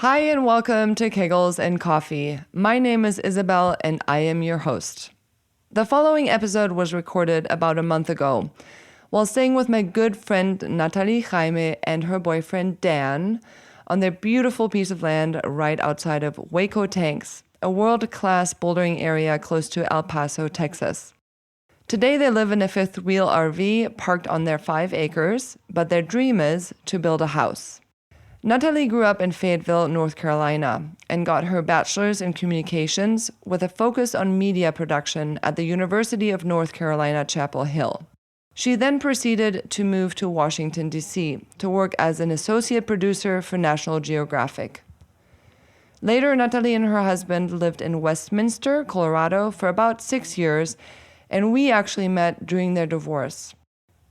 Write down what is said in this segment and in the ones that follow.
Hi and welcome to Kegels and Coffee. My name is Isabel and I am your host. The following episode was recorded about a month ago while staying with my good friend Natalie Jaime and her boyfriend Dan on their beautiful piece of land right outside of Waco Tanks, a world-class bouldering area close to El Paso, Texas. Today they live in a fifth wheel RV parked on their 5 acres, but their dream is to build a house. Natalie grew up in Fayetteville, North Carolina, and got her bachelor's in communications with a focus on media production at the University of North Carolina, Chapel Hill. She then proceeded to move to Washington, D.C. to work as an associate producer for National Geographic. Later, Natalie and her husband lived in Westminster, Colorado for about 6 years, and we actually met during their divorce.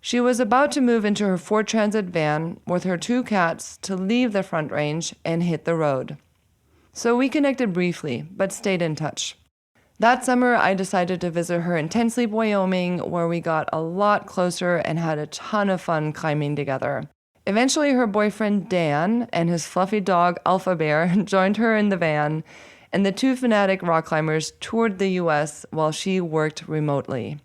She was about to move into her Ford Transit van with her 2 cats to leave the Front Range and hit the road. So we connected briefly, but stayed in touch. That summer, I decided to visit her in Ten Sleep, Wyoming, where we got a lot closer and had a ton of fun climbing together. Eventually, her boyfriend Dan and his fluffy dog Alpha Bear joined her in the van, and the 2 fanatic rock climbers toured the U.S. while she worked remotely.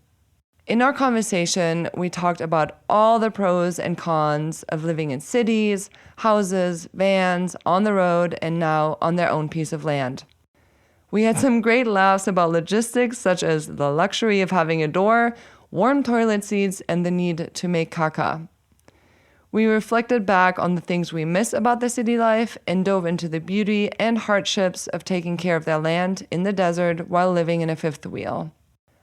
In our conversation, we talked about all the pros and cons of living in cities, houses, vans, on the road, and now on their own piece of land. We had some great laughs about logistics such as the luxury of having a door, warm toilet seats, and the need to make kaka. We reflected back on the things we miss about the city life and dove into the beauty and hardships of taking care of their land in the desert while living in a fifth wheel.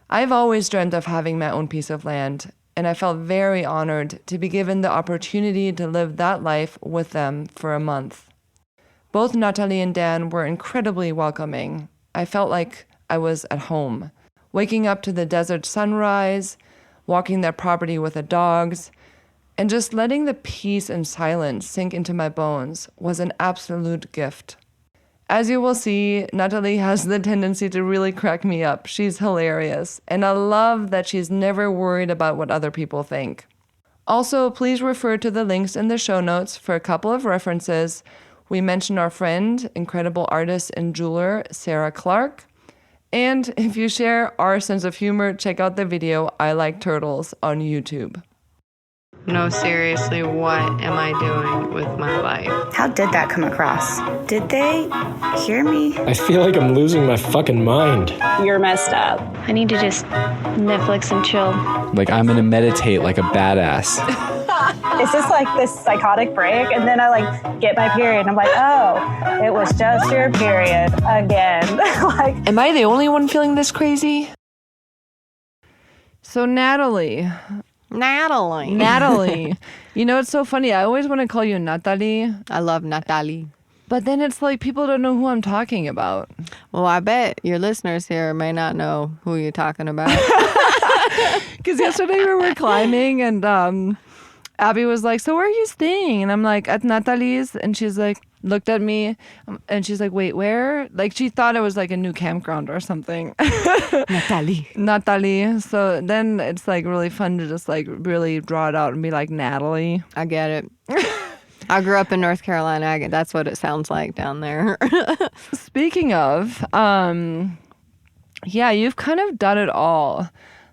I've always dreamt of having my own piece of land, and I felt very honored to be given the opportunity to live that life with them for a month. Both Natalie and Dan were incredibly welcoming. I felt like I was at home, waking up to the desert sunrise, walking their property with the dogs, and just letting the peace and silence sink into my bones was an absolute gift. As you will see, Natalie has the tendency to really crack me up. She's hilarious, and I love that she's never worried about what other people think. Also, please refer to the links in the show notes for a couple of references. We mention our friend, incredible artist and jeweler, Sarah Clark. And if you share our sense of humor, check out the video I Like Turtles on YouTube. No, seriously, what am I doing with my life? How did that come across? Did they hear me? I feel like I'm losing my fucking mind. You're messed up. I need to just Netflix and chill. Like, I'm gonna meditate like a badass. It's just like this psychotic break, and then I get my period, and I'm like, oh, it was just your period again. Am I the only one feeling this crazy? So Natalie. You know, it's so funny. I always want to call you Natalie. I love Natalie. But then it's like people don't know who I'm talking about. Well, I bet your listeners here may not know who you're talking about. Because yesterday we were climbing and Abby was like, so where are you staying? And I'm like, at Natalie's. And she's like, looked at me and she's like, wait, where? Like she thought it was like a new campground or something. Natalie. So then it's like really fun to just like really draw it out and be like, Natalie. I get it. I grew up in North Carolina. That's what it sounds like down there. Speaking of, yeah, you've kind of done it all.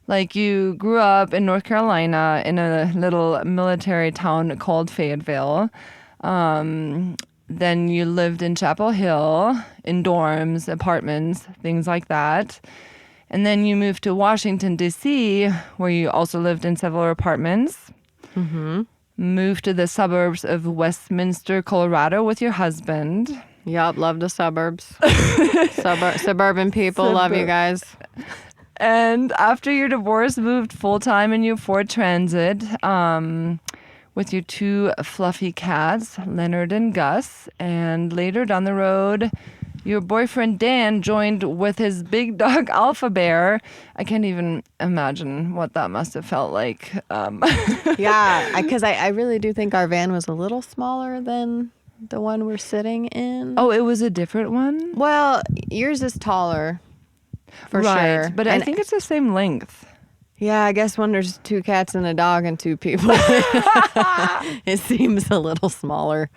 Like you grew up in North Carolina in a little military town called Fayetteville. Then you lived in Chapel Hill, in dorms, apartments, things like that. And then you moved to Washington, D.C., where you also lived in several apartments. Mm-hmm. Moved to the suburbs of Westminster, Colorado with your husband. Yup, love the suburbs. Suburban people, love you guys. And after your divorce, moved full-time in your Ford Transit with your 2 fluffy cats, Leonard and Gus. And later down the road, your boyfriend Dan joined with his big dog Alpha Bear. I can't even imagine what that must have felt like. Yeah, because I really do think our van was a little smaller than the one we're sitting in. Oh, it was a different one? Well, yours is taller, for sure. But I think it's the same length. Yeah, I guess when there's 2 cats and a dog and 2 people, it seems a little smaller.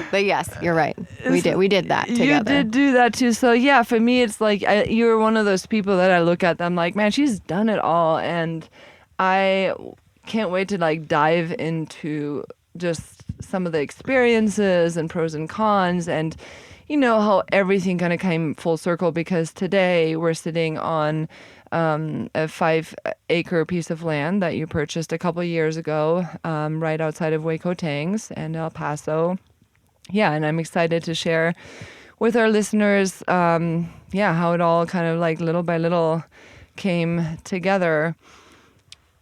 But yes, you're right. We did that together. You did do that too. So yeah, for me, it's like you're one of those people that I look at. I'm like, man, she's done it all, and I can't wait to like dive into just some of the experiences and pros and cons, and you know how everything kind of came full circle, because today we're sitting on a 5-acre piece of land that you purchased a couple years ago, right outside of Waco Tangs and El Paso. Yeah, and I'm excited to share with our listeners, how it all kind of like little by little came together.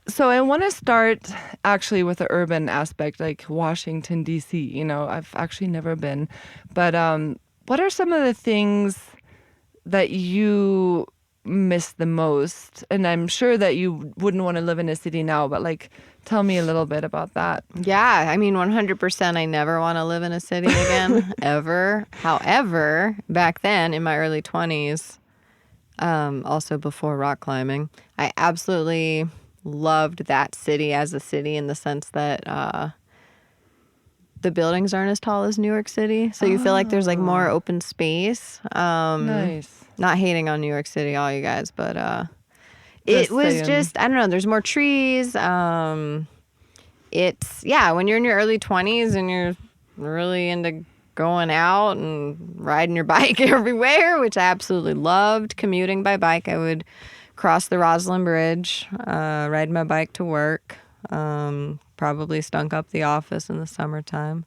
So I want to start actually with the urban aspect, like Washington, D.C. You know, I've actually never been. But what are some of the things that you miss the most? And I'm sure that you wouldn't want to live in a city now, but like, tell me a little bit about that. Yeah, I mean, 100% I never want to live in a city again, ever. However, back then in my early 20s, also before rock climbing, I absolutely loved that city as a city in the sense that the buildings aren't as tall as New York City. So you feel like there's like more open space. Nice. Not hating on New York City, all you guys, but it was just, I don't know, there's more trees. It's, when you're in your early 20s and you're really into going out and riding your bike everywhere, which I absolutely loved. Commuting by bike, I would cross the Roslyn Bridge, ride my bike to work, probably stunk up the office in the summertime.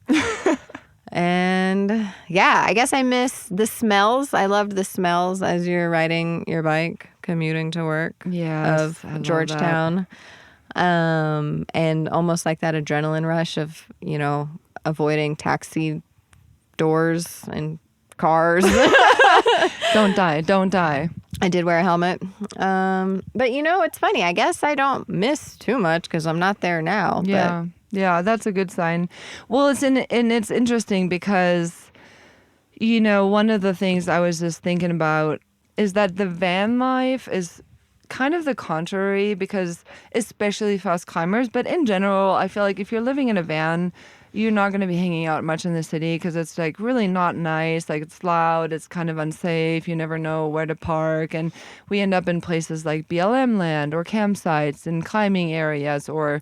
And I guess I miss the smells. I loved the smells as you're riding your bike, commuting to work of Georgetown. And almost like that adrenaline rush of, you know, avoiding taxi doors and cars. Don't die. I did wear a helmet. But, you know, it's funny. I guess I don't miss too much because I'm not there now. Yeah. But yeah, that's a good sign. Well, it's interesting because, you know, one of the things I was just thinking about is that the van life is kind of the contrary, because especially fast climbers, but in general, I feel like if you're living in a van, you're not going to be hanging out much in the city because it's like really not nice. Like it's loud, it's kind of unsafe. You never know where to park. And we end up in places like BLM land or campsites and climbing areas, or,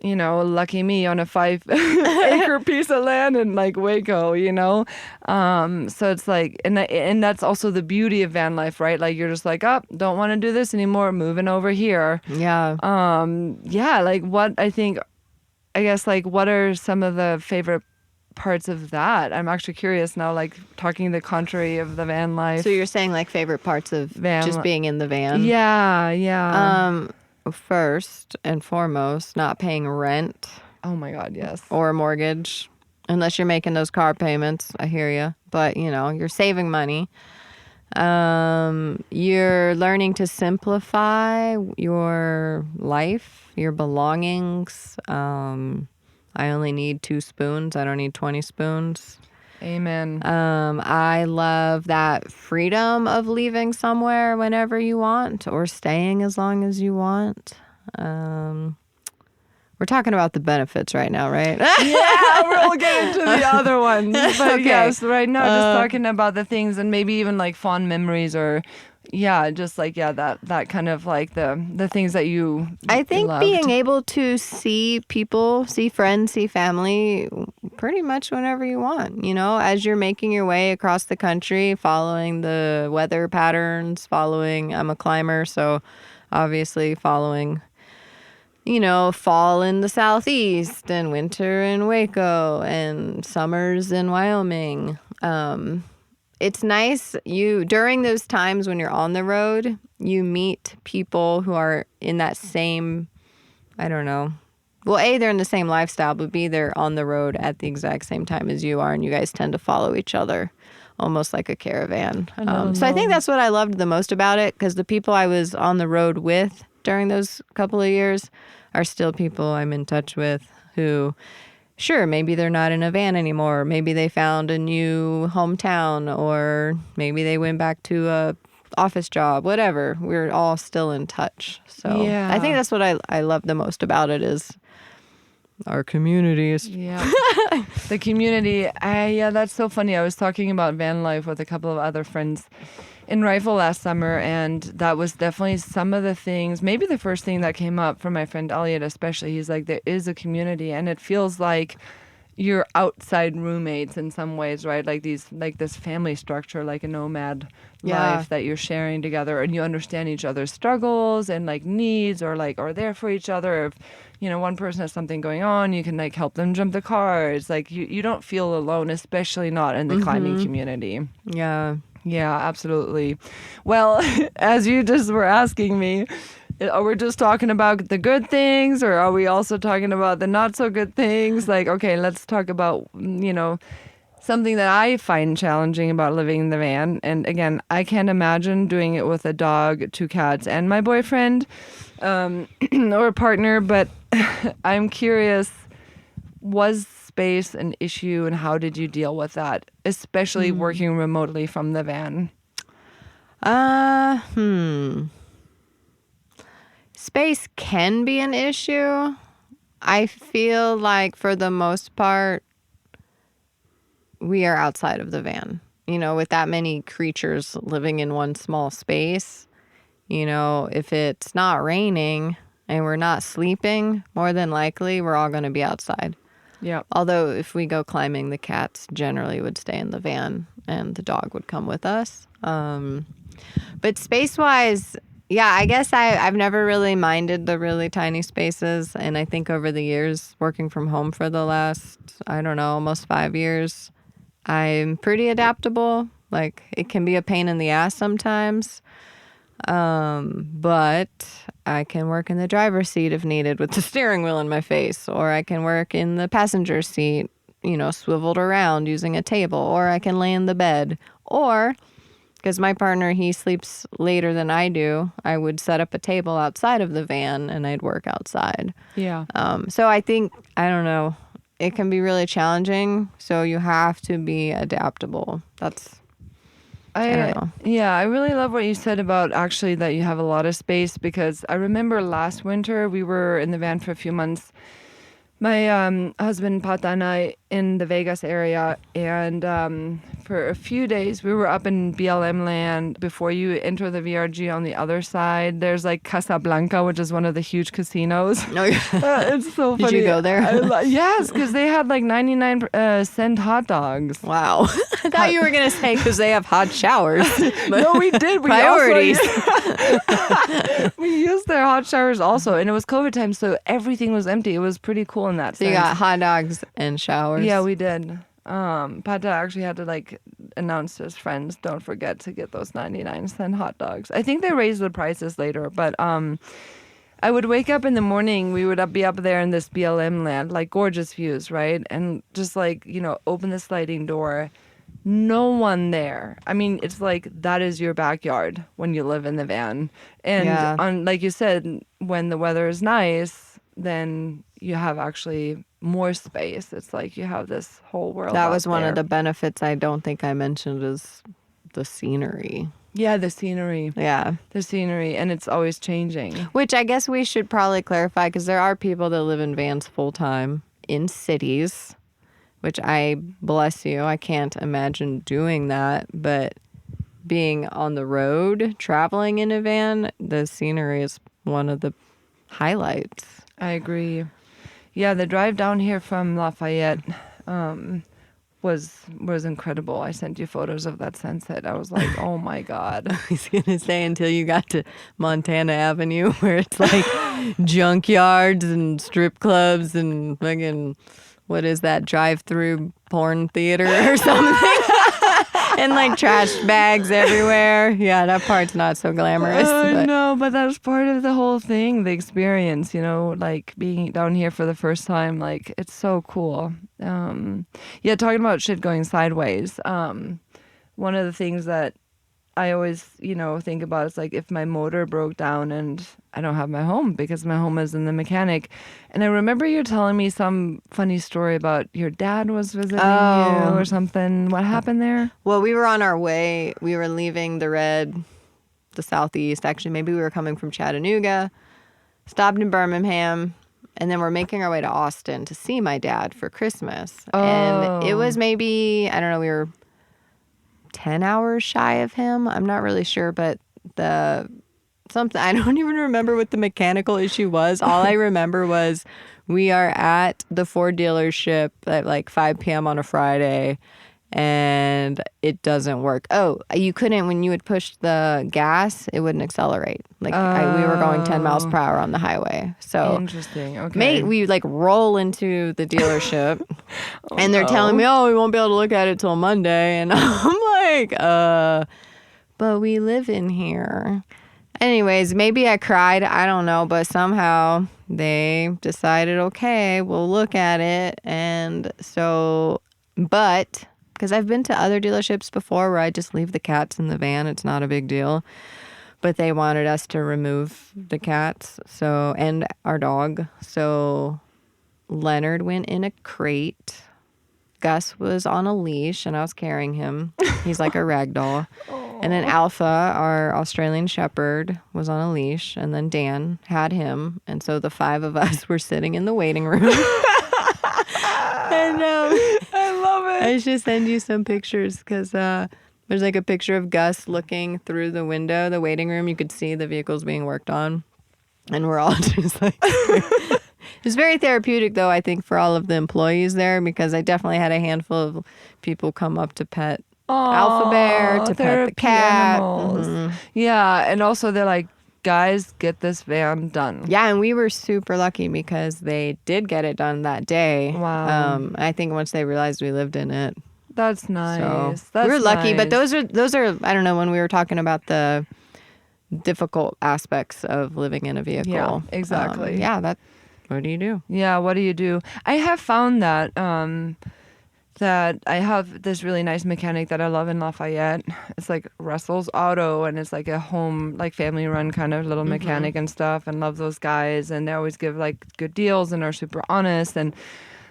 you know, lucky me on a 5-acre piece of land in like Waco, you know? So it's like, and that's also the beauty of van life, right? Like you're just like, oh, don't want to do this anymore, moving over here. yeah. Like I guess like what are some of the favorite parts of that? I'm actually curious now, like talking the contrary of the van life. So you're saying like favorite parts of just being in the van? Yeah. First and foremost, not paying rent. Oh my God, yes. Or a mortgage, unless you're making those car payments. I hear you. But, you know, you're saving money. You're learning to simplify your life, your belongings. I only need 2 spoons. I don't need 20 spoons. Amen. I love that freedom of leaving somewhere whenever you want or staying as long as you want. We're talking about the benefits right now, right? Yeah, we'll get into the other ones. But Okay. yes, right now just talking about the things and maybe even like fond memories or just like that kind of like the things that you I think loved. being able to see people, see friends, see family pretty much whenever you want, you know, as you're making your way across the country, following the weather patterns, I'm a climber, so obviously following, you know, fall in the Southeast and winter in Waco and summers in Wyoming. It's nice during those times when you're on the road, you meet people who are in that same, I don't know. Well, A, they're in the same lifestyle, but B, they're on the road at the exact same time as you are, and you guys tend to follow each other almost like a caravan. So I think that's what I loved the most about it, because the people I was on the road with during those couple of years are still people I'm in touch with who, sure, maybe they're not in a van anymore. Maybe they found a new hometown, or maybe they went back to a office job, whatever. We're all still in touch. So Yeah. I think that's what I love the most about it is our communities. Yeah. The community. Yeah, that's so funny. I was talking about van life with a couple of other friends in Rifle last summer, and that was definitely some of the things, maybe the first thing that came up from my friend Elliot especially. He's like, there is a community, and it feels like you're outside roommates in some ways, right? Like this family structure, like a nomad life that you're sharing together, and you understand each other's struggles and like needs, or like are there for each other. If one person has something going on, you can like help them jump the car. It's like you don't feel alone, especially not in the climbing community. Yeah. Yeah, absolutely. Well, as you just were asking me, are we just talking about the good things, or are we also talking about the not so good things? Like, okay, let's talk about, something that I find challenging about living in the van. And again, I can't imagine doing it with a dog, 2 cats, and my boyfriend or partner. But I'm curious, was space an issue, and how did you deal with that, especially working remotely from the van? Space can be an issue. I feel like for the most part, we are outside of the van. With that many creatures living in one small space, if it's not raining and we're not sleeping, more than likely we're all going to be outside. Yeah. Although if we go climbing, the cats generally would stay in the van and the dog would come with us. But space-wise, yeah, I guess I've never really minded the really tiny spaces. And I think over the years, working from home for the last, I don't know, almost 5 years, I'm pretty adaptable. Like, it can be a pain in the ass sometimes. But I can work in the driver's seat if needed with the steering wheel in my face, or I can work in the passenger seat, swiveled around using a table, or I can lay in the bed, or because my partner, he sleeps later than I do, I would set up a table outside of the van and I'd work outside. Yeah. So I think, I don't know, it can be really challenging. So you have to be adaptable. I don't know. Yeah, I really love what you said about actually that you have a lot of space, because I remember last winter we were in the van for a few months. My husband, Pata, and I in the Vegas area, and for a few days we were up in BLM land. Before you enter the VRG on the other side, there's like Casablanca, which is one of the huge casinos. Oh, yeah. It's so funny. Did you go there? Yes, because they had like 99-cent hot dogs. Wow. I thought you were going to say because they have hot showers. No, we did. We Priorities. We used their hot showers also, and it was COVID time, so everything was empty. It was pretty cool in that So sense. you got hot dogs and showers? Yeah, we did. Pata actually had to like announce to his friends, don't forget to get those 99-cent hot dogs. I think they raised the prices later, but I would wake up in the morning, we would be up there in this BLM land, like gorgeous views, right? And just like, open the sliding door, no one there. I mean, it's like that is your backyard when you live in the van. And like you said, when the weather is nice, then you have actually more space. It's like you have this whole world. That was one of the benefits I don't think I mentioned is the scenery. Yeah, the scenery. Yeah. The scenery, and it's always changing. Which I guess we should probably clarify, because there are people that live in vans full time in cities, which I bless you. I can't imagine doing that, but being on the road, traveling in a van, the scenery is one of the highlights. I agree. Yeah, the drive down here from Lafayette was incredible. I sent you photos of that sunset. I was like, oh my God. I was going to say until you got to Montana Avenue, where it's like junkyards and strip clubs and fucking, what is that, drive-through porn theater or something? And like trash bags everywhere. Yeah, that part's not so glamorous. No, but that's part of the whole thing, the experience, like being down here for the first time. Like, it's so cool. Yeah, talking about shit going sideways. One of the things that I always, think about is like if my motor broke down and I don't have my home because my home is in the mechanic. And I remember you telling me some funny story about your dad was visiting you or something. What happened there? Well, we were on our way. We were leaving the red the southeast. Actually, maybe we were coming from Chattanooga, stopped in Birmingham, and then we're making our way to Austin to see my dad for Christmas. And it was maybe, I don't know, we were 10 hours shy of him. I'm not really sure, but something, I don't even remember what the mechanical issue was. All I remember was we are at the Ford dealership at like 5 p.m. on a Friday, and it doesn't work. Oh, you couldn't, when you would push the gas, it wouldn't accelerate. Like we were going 10 miles per hour on the highway. So interesting. Okay. we like roll into the dealership and they're telling me, we won't be able to look at it till Monday. And I'm like, but we live in here. Anyways, maybe I cried. I don't know. But somehow they decided, okay, we'll look at it. And so, but because I've been to other dealerships before where I just leave the cats in the van. It's not a big deal. But they wanted us to remove the cats and our dog. So Leonard went in a crate. Gus was on a leash, and I was carrying him. He's like a rag doll. And then Alpha, our Australian Shepherd, was on a leash. And then Dan had him. And so the 5 of us were sitting in the waiting room. And I love it. I should send you some pictures because there's like a picture of Gus looking through the window, the waiting room. You could see the vehicles being worked on. And we're all just like... It was very therapeutic, though, I think, for all of the employees there, because I definitely had a handful of people come up to pet Alpha Bear, to pet the cat. Mm-hmm. Yeah, and also they're like, guys, get this van done. Yeah, and we were super lucky because they did get it done that day. Wow. I think once they realized we lived in it. That's nice. So That's we were lucky, nice. but those are, I don't know, when we were talking about the difficult aspects of living in a vehicle. Yeah, exactly. What do you do? Yeah, what do you do? I have found that that I have this really nice mechanic that I love in Lafayette. It's like Russell's Auto, and it's like a home, like family-run kind of little mechanic and stuff, and love those guys. And they always give like good deals and are super honest. And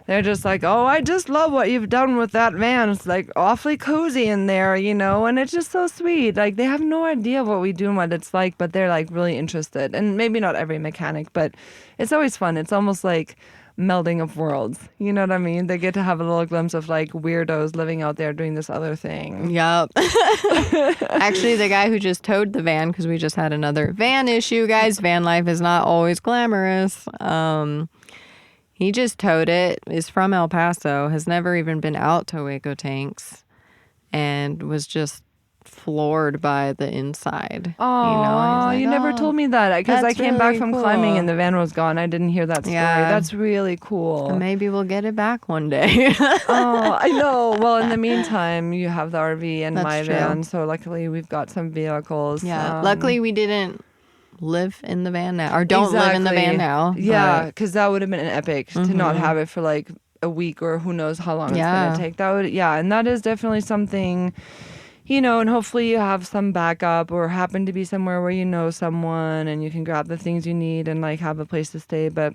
they're just like, oh, I just love what you've done with that van. It's like awfully cozy in there, you know, and it's just so sweet. Like they have no idea what we do and what it's like, but they're like really interested. And maybe not every mechanic, but it's always fun. It's almost like melding of worlds. You know what I mean? They get to have a little glimpse of like weirdos living out there doing this other thing. Yup. Actually, the guy who just towed the van, because we just had another van issue, guys. Van life is not always glamorous. He just towed it, is from El Paso, has never even been out to Waco Tanks, and was just floored by the inside. Oh, you never told me that, because I came back from cool. climbing and the van was gone. I didn't hear that story. Yeah. That's really cool. Maybe we'll get it back one day. Oh, I know. Well, in the meantime, you have the RV and That's my true. van, so luckily we've got some vehicles. Yeah. Luckily, we didn't live in the van now, or don't live in the van now. Yeah, because that would have been an epic to not have it for like a week or who knows how long it's gonna take. And that is definitely something, you know. And hopefully you have some backup or happen to be somewhere where you know someone and you can grab the things you need and like have a place to stay. But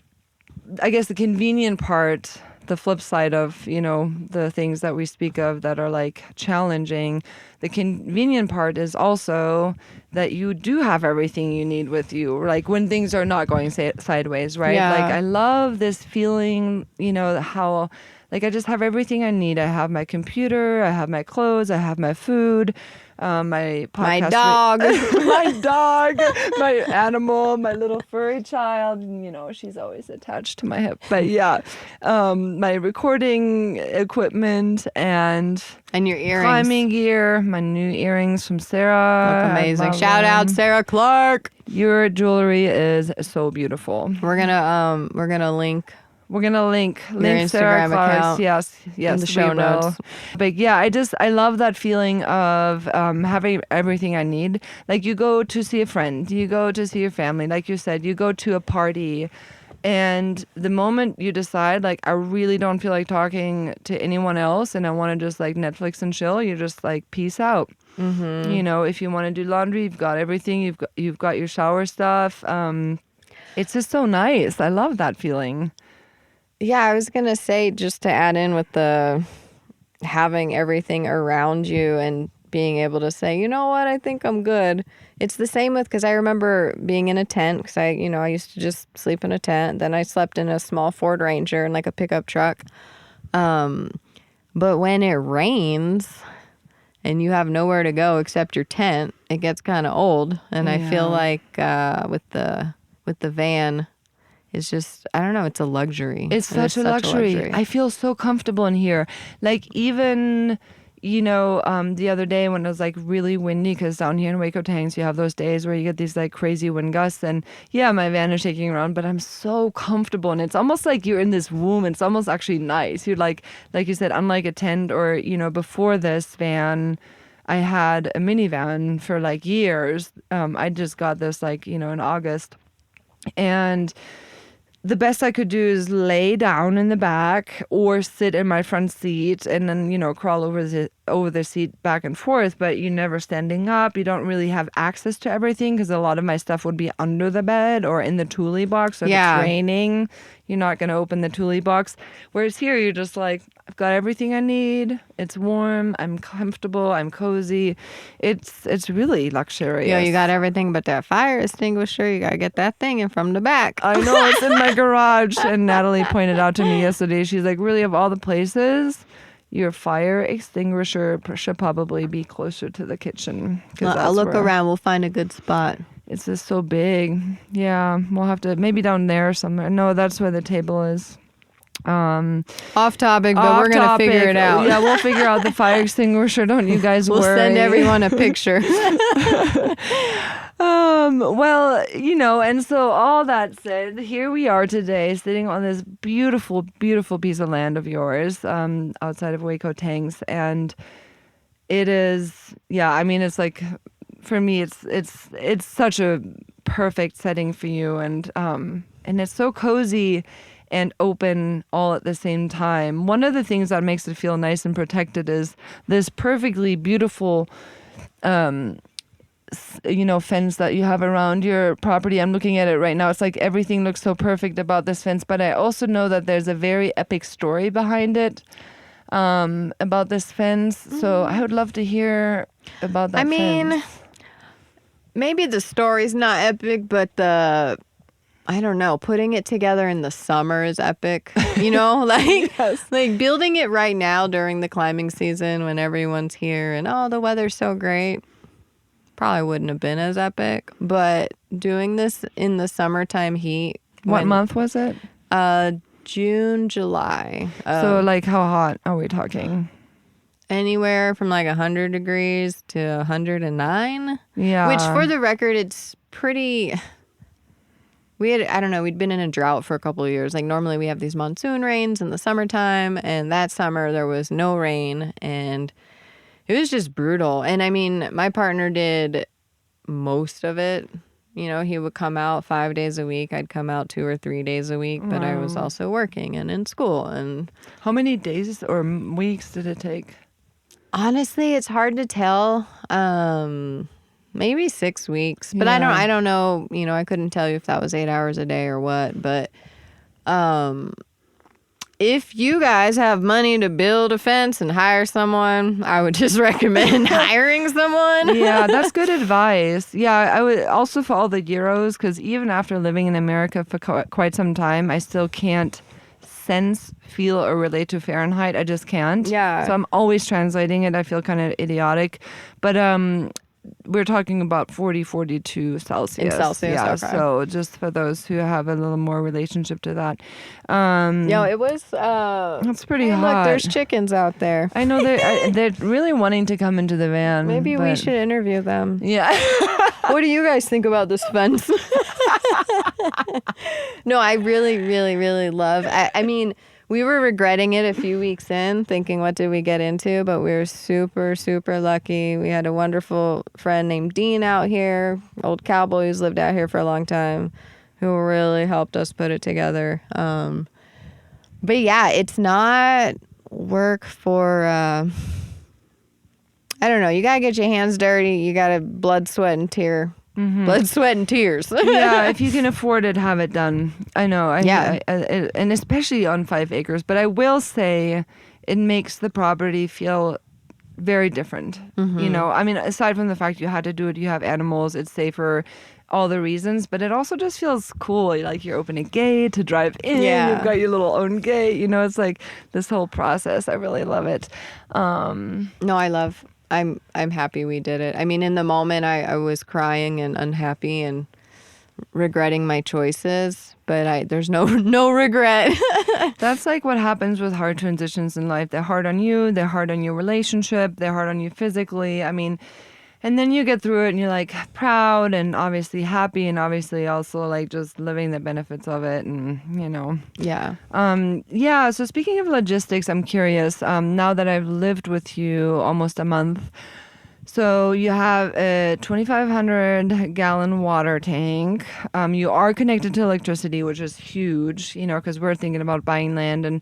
I guess the convenient part, the flip side of, you know, the things that we speak of that are like challenging, the convenient part is also that you do have everything you need with you, like when things are not going sideways, right? Yeah. Like I love this feeling, you know, how like I just have everything I need. I have my computer, I have my clothes, I have my food, my podcast, My dog. my dog, my animal, my little furry child. You know, she's always attached to my hip. But yeah, my recording equipment and And your earrings. climbing gear, my new earrings from Sarah. Look I amazing. love Shout out them. Sarah Clark. Your jewelry is so beautiful. We're gonna link We're gonna link Sarah Instagram Clark's. account Yes, in the we show will. notes. But yeah, I love that feeling of having everything I need. Like you go to see a friend, you go to see your family. Like you said, you go to a party, and the moment you decide, like, I really don't feel like talking to anyone else, and I want to just like Netflix and chill, you just like peace out. Mm-hmm. You know, if you want to do laundry, you've got everything. You've got your shower stuff. It's just so nice. I love that feeling. Yeah, I was going to say, just to add in with the having everything around you and being able to say, you know what, I think I'm good. It's the same with, because I remember being in a tent, because I used to just sleep in a tent. Then I slept in a small Ford Ranger and like a pickup truck. But when it rains and you have nowhere to go except your tent, it gets kind of old. And I feel like with the van, it's just, I don't know, it's a luxury. It's such a luxury. I feel so comfortable in here. Like even, the other day when it was like really windy, because down here in Waco Tanks, you have those days where you get these like crazy wind gusts, and yeah, my van is shaking around, but I'm so comfortable, and it's almost like you're in this womb. It's almost actually nice. You're like you said, unlike a tent or, before this van, I had a minivan for like years. I just got this like, in August, and the best I could do is lay down in the back or sit in my front seat and then, crawl over the seat back and forth, but you're never standing up. You don't really have access to everything because a lot of my stuff would be under the bed or in the toolie box. So if it's raining, you're not going to open the toolie box. Whereas here, you're just like, I've got everything I need. It's warm. I'm comfortable. I'm cozy. It's really luxurious. Yeah, you got everything but that fire extinguisher. You got to get that thing in from the back. I know, it's in my garage. And Natalie pointed out to me yesterday, she's like, really, of all the places, your fire extinguisher should probably be closer to the kitchen. I'll look around. We'll find a good spot. It's just so big. Yeah, we'll have to, maybe down there somewhere. No, that's where the table is. Off topic, but we're going to figure it out. Yeah, we'll figure out the fire extinguisher. Don't you guys worry. We'll send everyone a picture. Well, and so all that said, here we are today sitting on this beautiful, beautiful piece of land of yours, outside of Waco Tanks. And it is, it's like, for me, it's such a perfect setting for you. And it's so cozy and open all at the same time. One of the things that makes it feel nice and protected is this perfectly beautiful, fence that you have around your property. I'm looking at it right now. It's like everything looks so perfect about this fence, but I also know that there's a very epic story behind it, about this fence. So I would love to hear about that fence. Maybe the story's not epic, but I don't know, putting it together in the summer is epic, like building it right now during the climbing season when everyone's here and, the weather's so great, probably wouldn't have been as epic. But doing this in the summertime heat. What month was it? June, July. So like how hot are we talking? Anywhere from like 100 degrees to 109. Yeah. Which for the record, it's pretty... we'd been in a drought for a couple of years. Like normally we have these monsoon rains in the summertime, and that summer there was no rain, and it was just brutal. And my partner did most of it. He would come out 5 days a week. I'd come out 2 or 3 days a week, but I was also working and in school. And how many days or weeks did it take? Honestly, it's hard to tell. Maybe 6 weeks, but I don't know. I couldn't tell you if that was 8 hours a day or what. But if you guys have money to build a fence and hire someone, I would just recommend hiring someone. Yeah, that's good advice. Yeah, I would also for all the Euros, because even after living in America for quite some time, I still can't sense, feel, or relate to Fahrenheit. I just can't. Yeah. So I'm always translating it. I feel kind of idiotic. But we're talking about 40, 42 Celsius. In Celsius, yeah. okay. So just for those who have a little more relationship to that. It was... it's pretty hot. Look, there's chickens out there. I know they're really wanting to come into the van. Maybe we should interview them. Yeah. What do you guys think about this fence? No, I really, really, really love... we were regretting it a few weeks in, thinking, what did we get into? But we were super, super lucky. We had a wonderful friend named Dean out here, old cowboy who's lived out here for a long time, who really helped us put it together. But yeah, it's not work for... I don't know. You got to get your hands dirty. You got to blood, sweat, and tear. Mm-hmm. Blood, sweat, and tears. Yeah, if you can afford it, have it done. I know. And especially on 5 acres. But I will say it makes the property feel very different. You know, I mean, aside from the fact you had to do it, you have animals, it's safer, all the reasons, but it also just feels cool. Like you open a gate to drive in, you've got your little own gate, you know, it's like this whole process. I really love it. No, I'm happy we did it. I mean, in the moment I was crying and unhappy and regretting my choices, but there's no regret. That's like what happens with hard transitions in life. They're hard on you, they're hard on your relationship, they're hard on you physically. I mean, and then you get through it and you're like proud and obviously happy and obviously also like just living the benefits of it and, you know. Yeah. So speaking of logistics, I'm curious, now that I've lived with you almost a month, so you have a 2,500 gallon water tank. You are connected to electricity, which is huge, you know, because we're thinking about buying land and,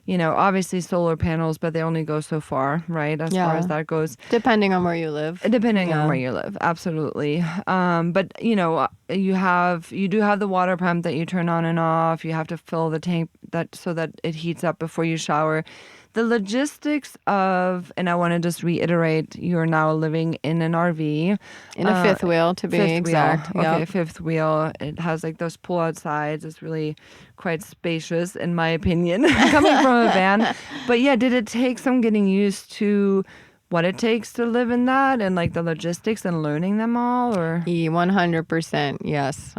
you know, obviously solar panels, but they only go so far, right? As far as that goes. Depending on where you live. Depending on where you live, absolutely. But, you know, you do have the water pump that you turn on and off. You have to fill the tank so that it heats up before you shower. The logistics of, and I want to just reiterate, you're now living in an RV. In a fifth wheel, to be exact. Wheel. Okay, fifth wheel. It has like those pull-out sides. It's really quite spacious, in my opinion, coming from a van. But yeah, did it take some getting used to what it takes to live in that and like the logistics and learning them all, or? 100%, yes.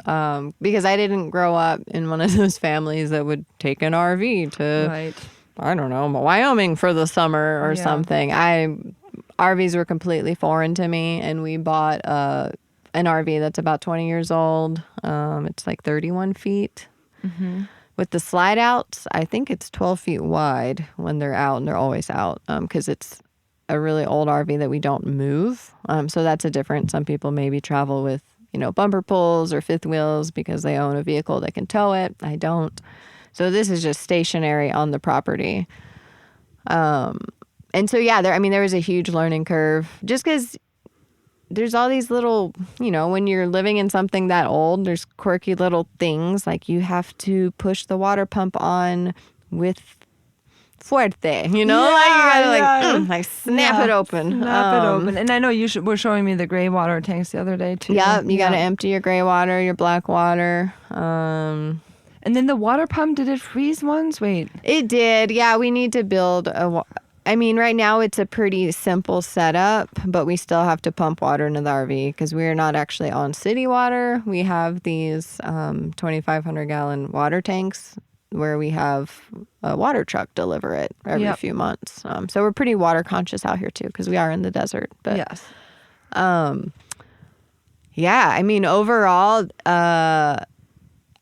Because I didn't grow up in one of those families that would take an RV to... Right. I don't know, Wyoming for the summer or something. RVs were completely foreign to me, and we bought an RV that's about 20 years old. It's like 31 feet. With the slide outs, I think it's 12 feet wide when they're out, and they're always out because it's a really old RV that we don't move. So that's a difference. Some people maybe travel with, you know, bumper pulls or fifth wheels because they own a vehicle that can tow it. I don't. So this is just stationary on the property. And so, yeah, there was a huge learning curve just because there's all these little, you know, when you're living in something that old, there's quirky little things like you have to push the water pump on with fuerte, you know, like you gotta like snap it open. Snap it open. And I know you were showing me the gray water tanks the other day too. Yeah, you gotta empty your gray water, your black water. And then the water pump, did it freeze once? Wait. It did. Yeah, we need to build I mean, right now it's a pretty simple setup, but we still have to pump water into the RV because we're not actually on city water. We have these 2,500 gallon water tanks where we have a water truck deliver it every few months. So we're pretty water conscious out here too because we are in the desert. But yes. Yeah, I mean, overall,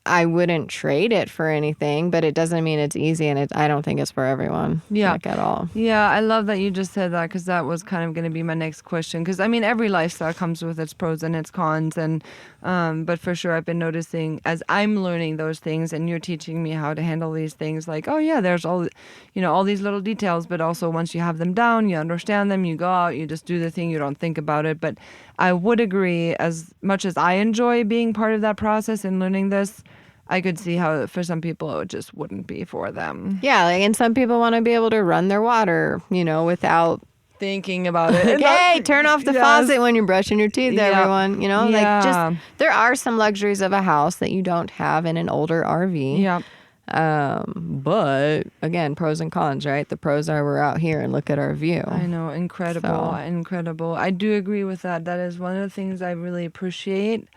I wouldn't trade it for anything, but it doesn't mean it's easy, and I don't think it's for everyone. Yeah. Like at all. Yeah, I love that you just said that because that was kind of going to be my next question. Because I mean, every lifestyle comes with its pros and its cons, and but for sure, I've been noticing as I'm learning those things, and you're teaching me how to handle these things. Like, oh yeah, there's all, you know, all these little details, but also once you have them down, you understand them, you go out, you just do the thing, you don't think about it. But I would agree, as much as I enjoy being part of that process and learning this, I could see how for some people it just wouldn't be for them. Yeah, like, and some people want to be able to run their water, you know, without thinking about it. Like, hey, turn off the faucet when you're brushing your teeth, everyone. You know, like just there are some luxuries of a house that you don't have in an older RV. Yeah. But again, pros and cons, right? The pros are we're out here and look at our view. I know, incredible. I do agree with that. That is one of the things I really appreciate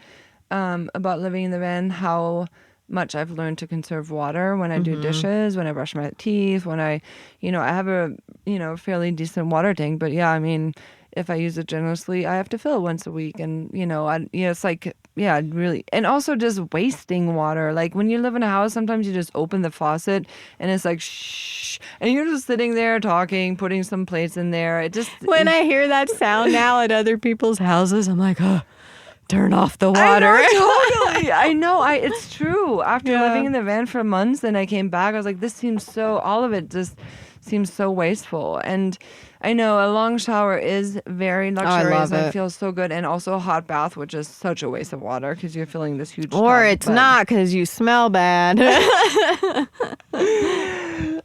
about living in the van, how much I've learned to conserve water when I do dishes, when I brush my teeth, when I have a, fairly decent water tank. But yeah, I mean, if I use it generously, I have to fill it once a week. And, it's like, yeah, really. And also just wasting water. Like when you live in a house, sometimes you just open the faucet and it's like, shh. And you're just sitting there talking, putting some plates in there. When I hear that sound now at other people's houses, I'm like, oh, turn off the water. I know. It's true. After living in the van for months and I came back, I was like, all of it just seems so wasteful. And I know a long shower is very luxurious. I love it. It feels so good. And also a hot bath, which is such a waste of water because you're filling this huge Or tub, it's not because you smell bad.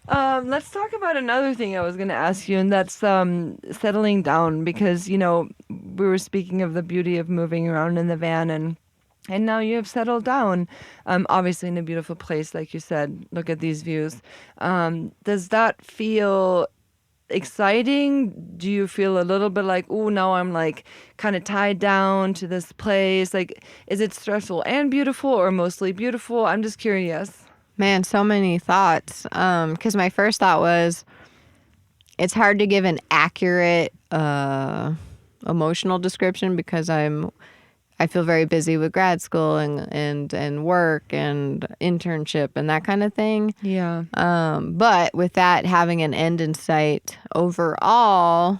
Let's talk about another thing I was going to ask you, and that's settling down, because, we were speaking of the beauty of moving around in the van, and now you have settled down, obviously in a beautiful place, like you said. Look at these views. Does that feel exciting? Do you feel a little bit like, oh, now I'm like kind of tied down to this place? Like, is it stressful and beautiful, or mostly beautiful? I'm just curious. Man, so many thoughts. Because my first thought was, it's hard to give an accurate emotional description because I feel very busy with grad school and work and internship and that kind of thing. Yeah. But with that having an end in sight, overall,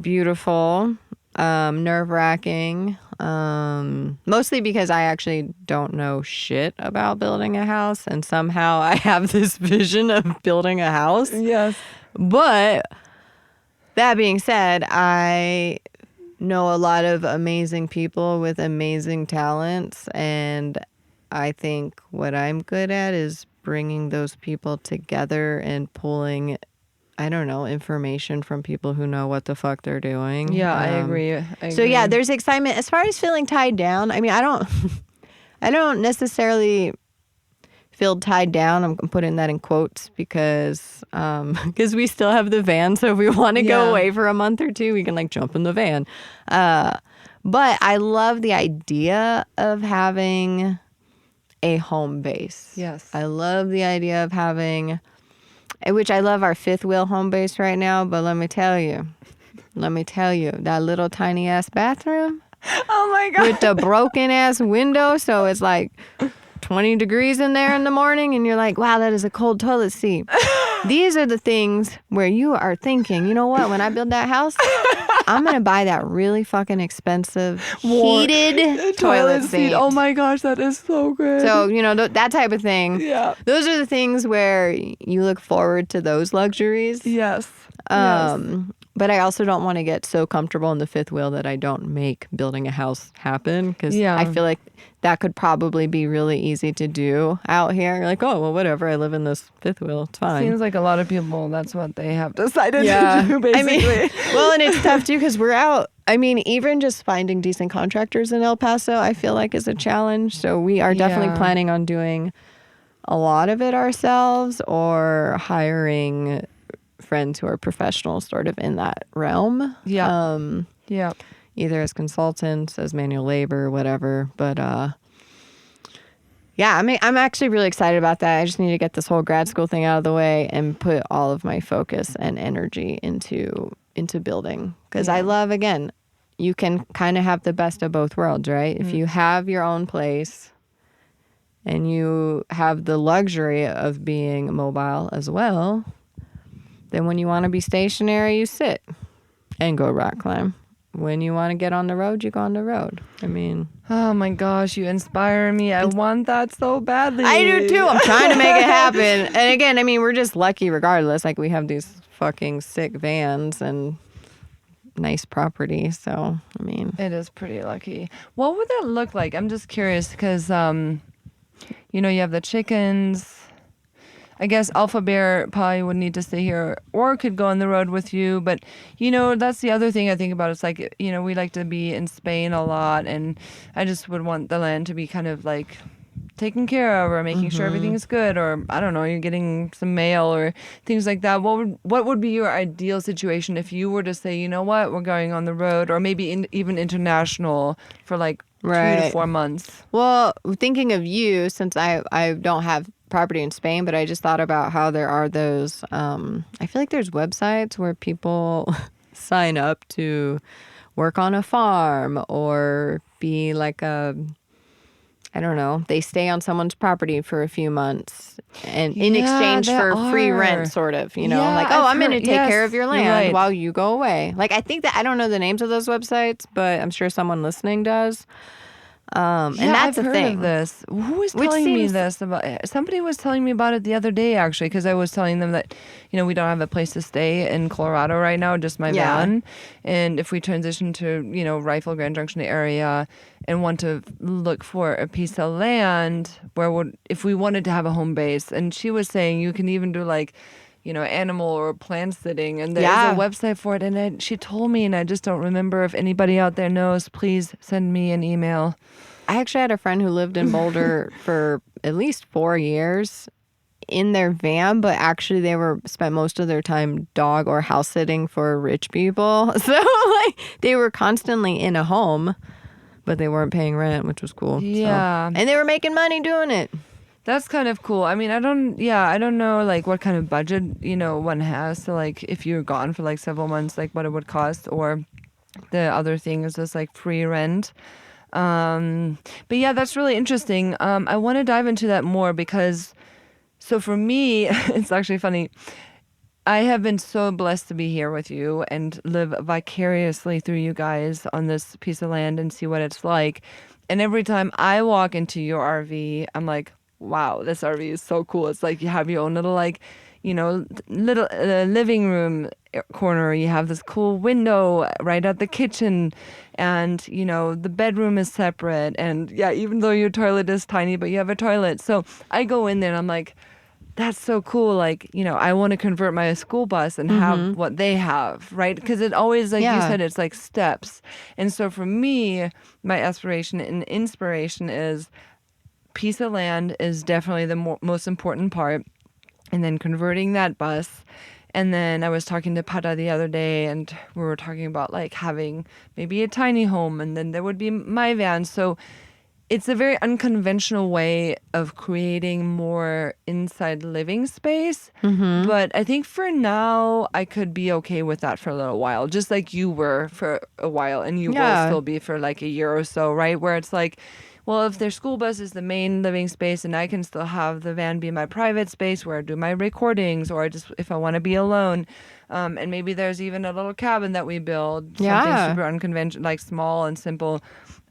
beautiful, nerve-wracking. Mostly because I actually don't know shit about building a house, and somehow I have this vision of building a house. Yes. But that being said, I know a lot of amazing people with amazing talents, and I think what I'm good at is bringing those people together and pulling, I don't know, information from people who know what the fuck they're doing. Yeah, I agree. So yeah, there's excitement. As far as feeling tied down, I mean, I don't necessarily feel tied down. I'm putting that in quotes because we still have the van. So if we want to go away for a month or two, we can like jump in the van. But I love the idea of having a home base. Yes. I love the idea of having, which I love our fifth wheel home base right now, but let me tell you, that little tiny ass bathroom. Oh my God. With the broken ass window, so it's like 20 degrees in there in the morning, and you're like, wow, that is a cold toilet seat. These are the things where you are thinking, you know what, when I build that house, I'm going to buy that really fucking expensive heated toilet seat. Oh my gosh, that is so good. So, that type of thing. Yeah. Those are the things where you look forward to those luxuries. Yes. But I also don't want to get so comfortable in the fifth wheel that I don't make building a house happen, because I feel like that could probably be really easy to do out here. You're like, oh, well, whatever. I live in this fifth wheel. It's fine. Seems like a lot of people, that's what they have decided to do, basically. Well, and it's tough, too, because we're out. I mean, even just finding decent contractors in El Paso, I feel like is a challenge. So we are definitely planning on doing a lot of it ourselves, or hiring friends who are professionals sort of in that realm. Yeah. Either as consultants, as manual labor, whatever. But I'm actually really excited about that. I just need to get this whole grad school thing out of the way and put all of my focus and energy into building. Because I love, again, you can kind of have the best of both worlds, right? If you have your own place and you have the luxury of being mobile as well, then when you want to be stationary, you sit and go rock climb. When you want to get on the road, you go on the road. I mean... Oh my gosh, you inspire me. I want that so badly. I do too. I'm trying to make it happen. And again, I mean, we're just lucky regardless. Like, we have these fucking sick vans and nice property. So, I mean... It is pretty lucky. What would that look like? I'm just curious because, you have the chickens... I guess Alpha Bear probably would need to stay here or could go on the road with you. But, that's the other thing I think about. It's like, we like to be in Spain a lot, and I just would want the land to be kind of like taken care of, or making sure everything is good, or I don't know, you're getting some mail or things like that. What would be your ideal situation if you were to say, you know what, we're going on the road, or maybe even international for like 2 to 4 months? Well, thinking of you, since I don't have property in Spain, but I just thought about how there are those, I feel like there's websites where people sign up to work on a farm or be like I don't know, they stay on someone's property for a few months and in exchange for free rent, sort of, like, oh, I'm going to take care of your land while you go away. Like, I think that, I don't know the names of those websites, but I'm sure someone listening does. And that's I've a heard thing. of this. Who was Which telling me seems- this about? Somebody was telling me about it the other day, actually, because I was telling them that, we don't have a place to stay in Colorado right now, just my van. And if we transition to, Rifle Grand Junction area and want to look for a piece of land if we wanted to have a home base, and she was saying you can even do like, animal or plant sitting, and there's a website for it. And she told me, and I just don't remember. If anybody out there knows, please send me an email. I actually had a friend who lived in Boulder for at least 4 years in their van, but actually they spent most of their time dog or house sitting for rich people. So like they were constantly in a home, but they weren't paying rent, which was cool. Yeah. So, and they were making money doing it. That's kind of cool. I mean, I don't know like what kind of budget, one has. So like if you're gone for like several months, like what it would cost, or the other thing is just like free rent. But yeah, that's really interesting. I want to dive into that more because, so for me, it's actually funny. I have been so blessed to be here with you and live vicariously through you guys on this piece of land and see what it's like. And every time I walk into your RV, I'm like, wow, this RV is so cool. It's like you have your own little little living room corner. You have this cool window right at the kitchen, and the bedroom is separate. And yeah, even though your toilet is tiny, but you have a toilet. So I go in there and I'm like, that's so cool. Like, I want to convert my school bus and have what they have, right? Because it always, like you said, it's like steps. And so for me, my aspiration and inspiration is piece of land is definitely the most important part. And then converting that bus. And then I was talking to Pada the other day, and we were talking about like having maybe a tiny home, and then there would be my van. So it's a very unconventional way of creating more inside living space. But I think for now, I could be okay with that for a little while, just like you were for a while, and you will still be for like a year or so, right? Where it's like, well, if their school bus is the main living space and I can still have the van be my private space where I do my recordings, or just if I want to be alone. And maybe there's even a little cabin that we build, something super unconventional, like small and simple.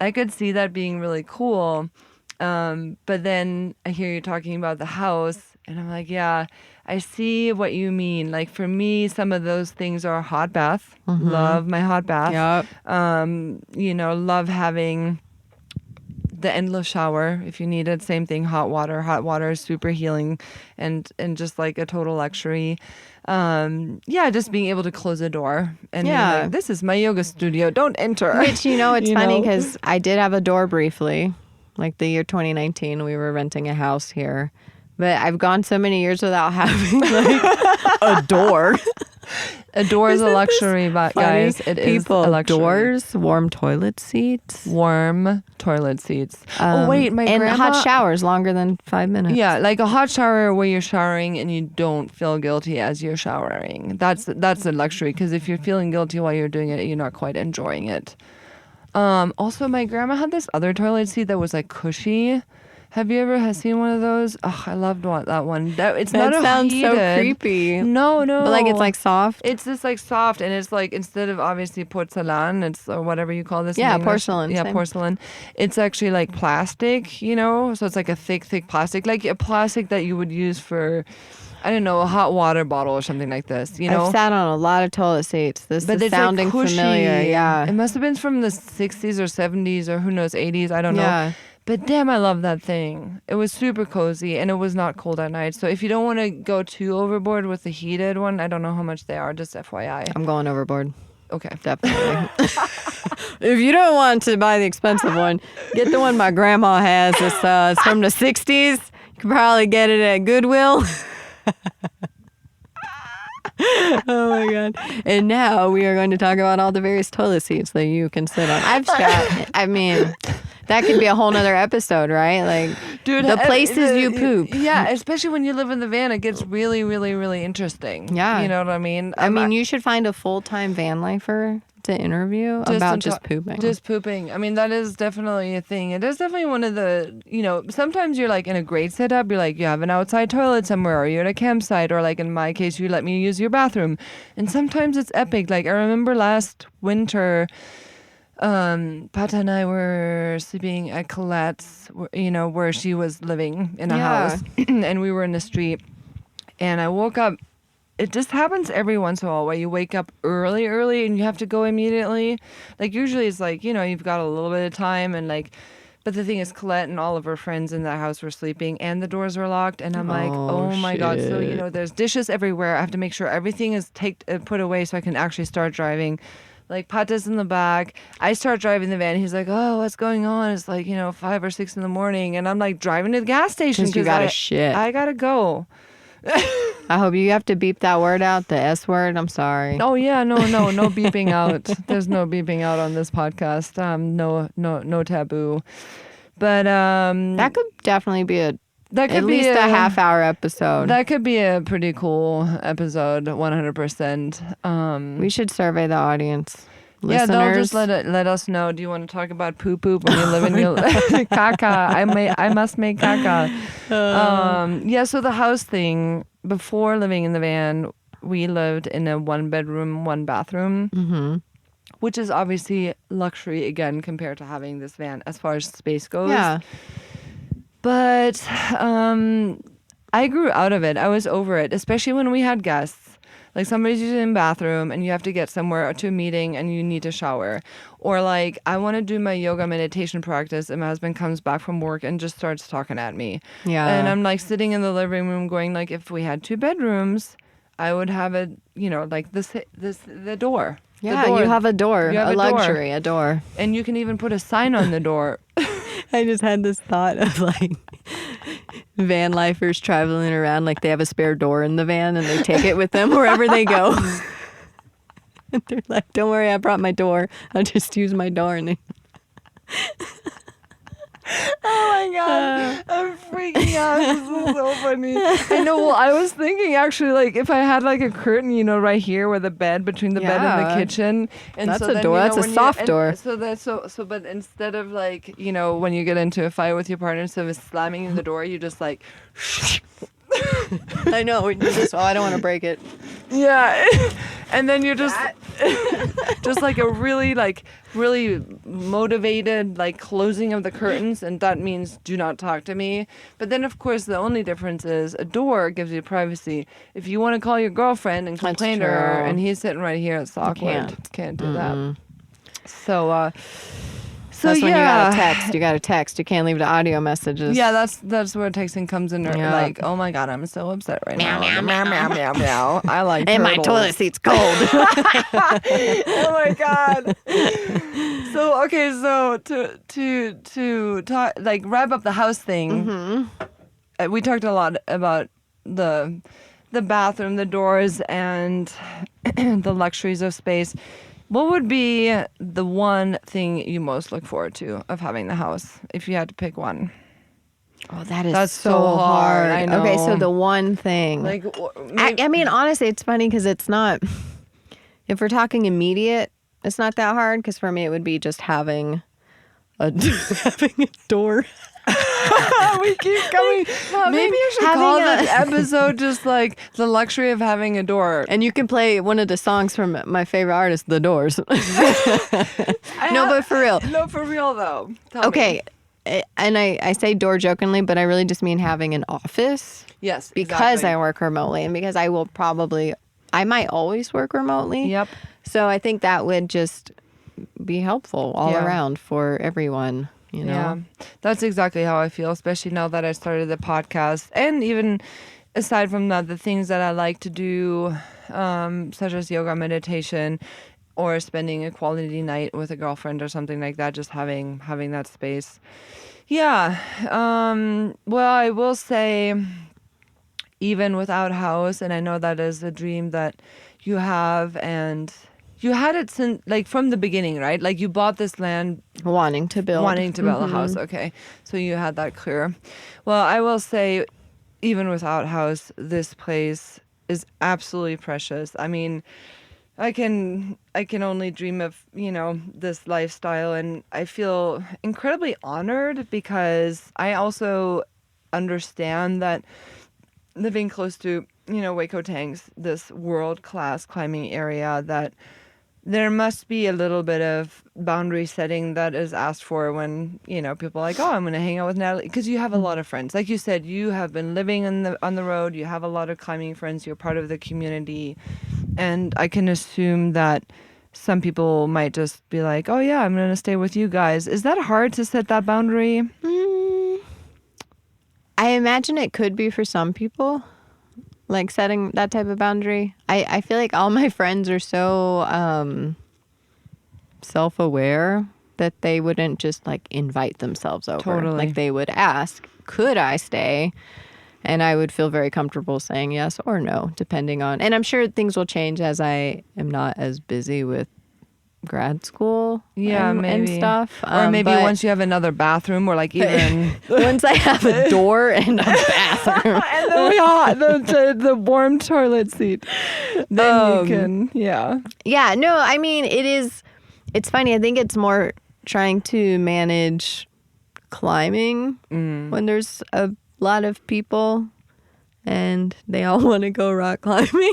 I could see that being really cool. But then I hear you talking about the house, and I'm like, yeah, I see what you mean. Like for me, some of those things are a hot bath. Love my hot bath. Love having the endless shower if you need it. Same thing, hot water. Hot water is super healing and just like a total luxury. Just being able to close a door and being like, this is my yoga studio, don't enter. Which, it's funny because I did have a door briefly, like the year 2019, we were renting a house here. But I've gone so many years without having like a door. A door is a luxury, but guys, it is a luxury. Doors, warm toilet seats. Warm toilet seats. Oh, wait, my and grandma... hot showers longer than 5 minutes. Yeah, like a hot shower where you're showering and you don't feel guilty as you're showering. That's a luxury, because if you're feeling guilty while you're doing it, you're not quite enjoying it. Also, my grandma had this other toilet seat that was like cushy. Have you ever seen one of those? Oh, I loved that one. That sounds heated. So creepy. No. But like it's like soft. It's just like soft, and it's like instead of obviously porcelain, it's or whatever you call this. Yeah, in porcelain. Yeah, same. porcelain. It's actually like plastic, So it's like a thick plastic, like a plastic that you would use for, I don't know, a hot water bottle or something like this. I've sat on a lot of toilet seats. This is sounding like familiar. Yeah, it must have been from the 60s or 70s or who knows, 80s. I don't know. Yeah. But damn, I love that thing. It was super cozy, and it was not cold at night. So if you don't want to go too overboard with the heated one, I don't know how much they are, just FYI. I'm going overboard. Okay. Definitely. If you don't want to buy the expensive one, get the one my grandma has. It's from the 60s. You can probably get it at Goodwill. Oh my God. And now we are going to talk about all the various toilet seats that you can sit on. That could be a whole nother episode, right? Like, dude, the places you poop. Yeah, especially when you live in the van, it gets really, really, really interesting. Yeah. You know what I mean? You should find a full-time van lifer to interview about just pooping. Just pooping. I mean, that is definitely a thing. It is definitely one of the, sometimes you're like in a great setup. You're like, you have an outside toilet somewhere, or you're at a campsite, or like in my case, you let me use your bathroom. And sometimes it's epic. Like I remember last winter, Pata and I were sleeping at Colette's, where she was living in a house, and we were in the street. And I woke up. It just happens every once in a while where you wake up early, and you have to go immediately. Like usually it's like you've got a little bit of time, and like. But the thing is, Colette and all of her friends in that house were sleeping, and the doors were locked. And I'm like, oh my God. So, there's dishes everywhere. I have to make sure everything is put away so I can actually start driving. Like, Pata's in the back. I start driving the van. He's like, oh, what's going on? It's like, 5 or 6 in the morning. And I'm like driving to the gas station. Because you gotta shit. I gotta go. I hope you have to beep that word out, the S word. I'm sorry. Oh yeah, no beeping out. There's no beeping out on this podcast. No taboo. But that could definitely be at least a half-hour episode. That could be a pretty cool episode, 100%. We should survey the audience. Yeah, Listeners. they'll just let us know. Do you want to talk about poo when you live in your kaka? I must make kaka. Yeah. So the house thing. Before living in the van, we lived in a 1-bedroom, 1-bathroom, which is obviously luxury again compared to having this van as far as space goes. Yeah. But I grew out of it. I was over it, especially when we had guests. Like somebody's using the bathroom and you have to get somewhere to a meeting and you need to shower. Or like I want to do my yoga meditation practice and my husband comes back from work and just starts talking at me. Yeah. And I'm like sitting in the living room going like, if we had 2 bedrooms, I would have the door. Yeah, the door. you have a door. You have a door. luxury, a door. And you can even put a sign on the door. I just had this thought of like van lifers traveling around like they have a spare door in the van and they take it with them wherever they go. And they're like, don't worry, I brought my door. I'll just use my door. And they... Oh my God. I'm freaking out. This is so funny. I know. Well, I was thinking actually, like, if I had like a curtain, right here with a bed between the bed and the kitchen. And that's so a then, door. That's a soft door. So but instead of like, when you get into a fight with your partner, instead of slamming the door, you just like, I know. You just, I don't want to break it. yeah. And then you're just, just like a really motivated, like closing of the curtains. And that means do not talk to me. But then, of course, the only difference is a door gives you privacy. If you want to call your girlfriend and complain to her and he's sitting right here, it's awkward. Can't do that. So, that's when you gotta text. You gotta text. You can't leave the audio messages. Yeah, that's where texting comes in. Like, oh my God, I'm so upset right now. Meow, meow, meow, mew, meow. I like and turtles. my toilet seat's cold. Oh my God. So okay, so to talk, like wrap up the house thing. We talked a lot about the bathroom, the doors, and the luxuries of space. What would be the one thing you most look forward to of having the house, if you had to pick one? Oh, that's so hard. I know. Okay, so the one thing. Like, I mean, honestly, it's funny because it's not. If we're talking immediate, it's not that hard. Because for me, it would be just having a door. We keep coming. Maybe I should call this episode just like the luxury of having a door. And you can play one of the songs from my favorite artist, The Doors. But for real. No, for real though. Tell me. And I say door jokingly, but I really just mean having an office. Yes, because I work remotely and because I might always work remotely. Yep. So I think that would just be helpful all around for everyone. Yeah, that's exactly how I feel, especially now that I started the podcast. And even aside from that, the things that I like to do, such as yoga, meditation, or spending a quality night with a girlfriend or something like that, just having that space. Yeah. Well, I will say, even without house, and I know that is a dream that you have, and you had it since, like, from the beginning, right? Like, you bought this land wanting to build a house. Okay, so you had that clear. Well, I will say, even without house, this place is absolutely precious. I mean, I can only dream of, this lifestyle, and I feel incredibly honored because I also understand that living close to, Waco Tanks, this world-class climbing area that there must be a little bit of boundary setting that is asked for when, people are like, oh, I'm going to hang out with Natalie. Because you have a lot of friends. Like you said, you have been living on the road. You have a lot of climbing friends. You're part of the community. And I can assume that some people might just be like, oh, yeah, I'm going to stay with you guys. Is that hard to set that boundary? I imagine it could be for some people. Like setting that type of boundary. I feel like all my friends are so self-aware that they wouldn't just like invite themselves over. Totally. Like they would ask, could I stay? And I would feel very comfortable saying yes or no, depending on. And I'm sure things will change as I am not as busy with grad school and stuff. Or maybe once you have another bathroom or like even... once I have a door and a bathroom. And then the warm toilet seat. Then you can, yeah. Yeah, no, I mean, it's funny. I think it's more trying to manage climbing when there's a lot of people and they all want to go rock climbing.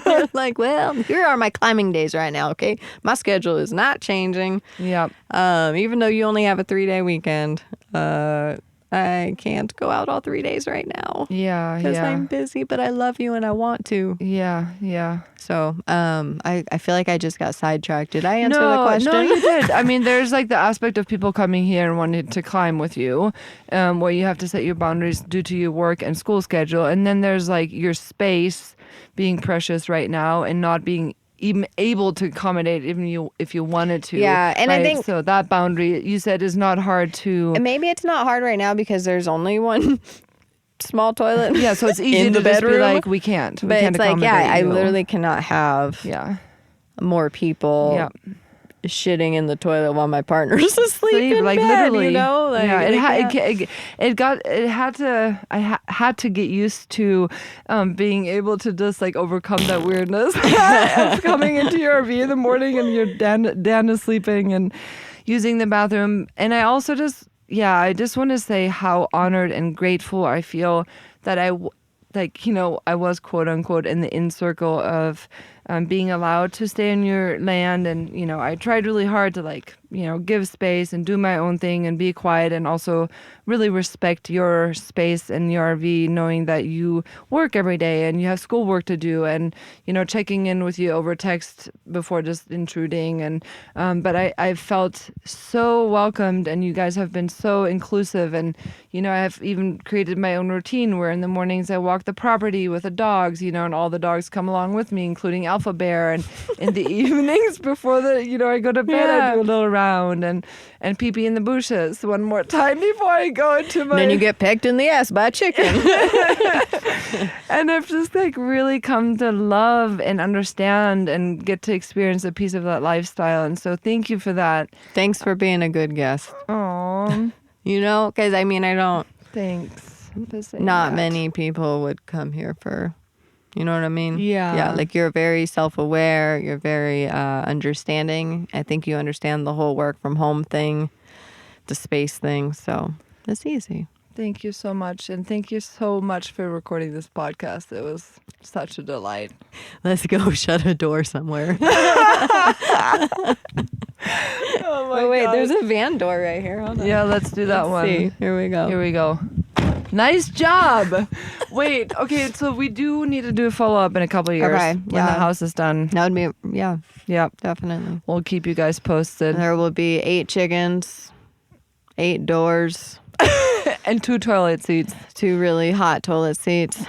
They're like, well, here are my climbing days right now, okay? My schedule is not changing. Yep. Even though you only have a 3-day weekend, I can't go out all 3 days right now. Yeah, because I'm busy, but I love you and I want to. Yeah. So I feel like I just got sidetracked. Did I answer the question? No, you did. I mean, there's like the aspect of people coming here and wanting to climb with you, where you have to set your boundaries due to your work and school schedule. And then there's like your space being precious right now and not being even able to accommodate even if you wanted to. Yeah, and right? I think... So that boundary, you said, is not hard to... And maybe it's not hard right now because there's only one small toilet. Yeah, so it's easy to just be like, we can't. But can't it's like, I you. literally cannot have more people shitting in the toilet while my partner's asleep in like bed, literally, you know? Like, I had to get used to being able to just like overcome that weirdness of coming into your RV in the morning and your Dan is sleeping and using the bathroom. And I also just want to say how honored and grateful I feel that I was quote unquote in the in circle of being allowed to stay in your land. And, I tried really hard to give space and do my own thing and be quiet and also really respect your space and your RV, knowing that you work every day and you have schoolwork to do and, checking in with you over text before just intruding. And, but I felt so welcomed and you guys have been so inclusive. And, I have even created my own routine where in the mornings I walk the property with the dogs, and all the dogs come along with me, including Alpha Bear. And in the evenings before I go to bed, I do a little round and pee-pee in the bushes one more time before I go into my... Then you get pecked in the ass by a chicken. And I've just really come to love and understand and get to experience a piece of that lifestyle. And so thank you for that. Thanks for being a good guest. Aww. Because I don't... Thanks. Not many people would come here for... You know what I mean? Yeah. Yeah, you're very self-aware. You're very understanding. I think you understand the whole work from home thing, the space thing. So it's easy. Thank you so much. And thank you so much for recording this podcast. It was such a delight. Let's go shut a door somewhere. Oh, wait, God. there's a van door right here. Hold on. Yeah, let's do that one. See. Here we go. Nice job. Wait, okay, so we do need to do a follow-up in a couple of years when the house is done. That would be, Yeah, definitely. We'll keep you guys posted. There will be 8 chickens, 8 doors. And 2 toilet seats. 2 really hot toilet seats.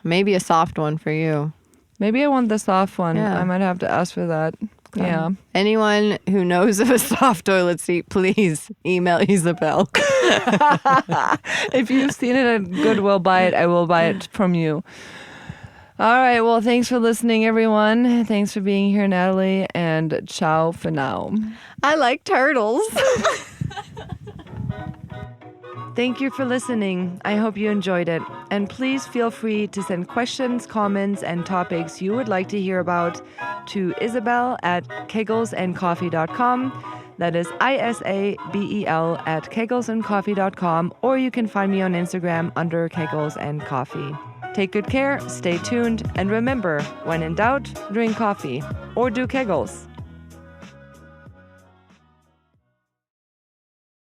Maybe a soft one for you. Maybe I want the soft one. Yeah. I might have to ask for that. Okay. Yeah. Anyone who knows of a soft toilet seat, please email Isabel. If you've seen it at Goodwill, buy it. I will buy it from you. All right. Well, thanks for listening, everyone. Thanks for being here, Natalie. And ciao for now. I like turtles. Thank you for listening. I hope you enjoyed it. And please feel free to send questions, comments, and topics you would like to hear about to Isabel@kegelsandcoffee.com. That is ISABEL@kegelsandcoffee.com. Or you can find me on Instagram under Kegels and Coffee. Take good care, stay tuned, and remember, when in doubt, drink coffee or do kegels.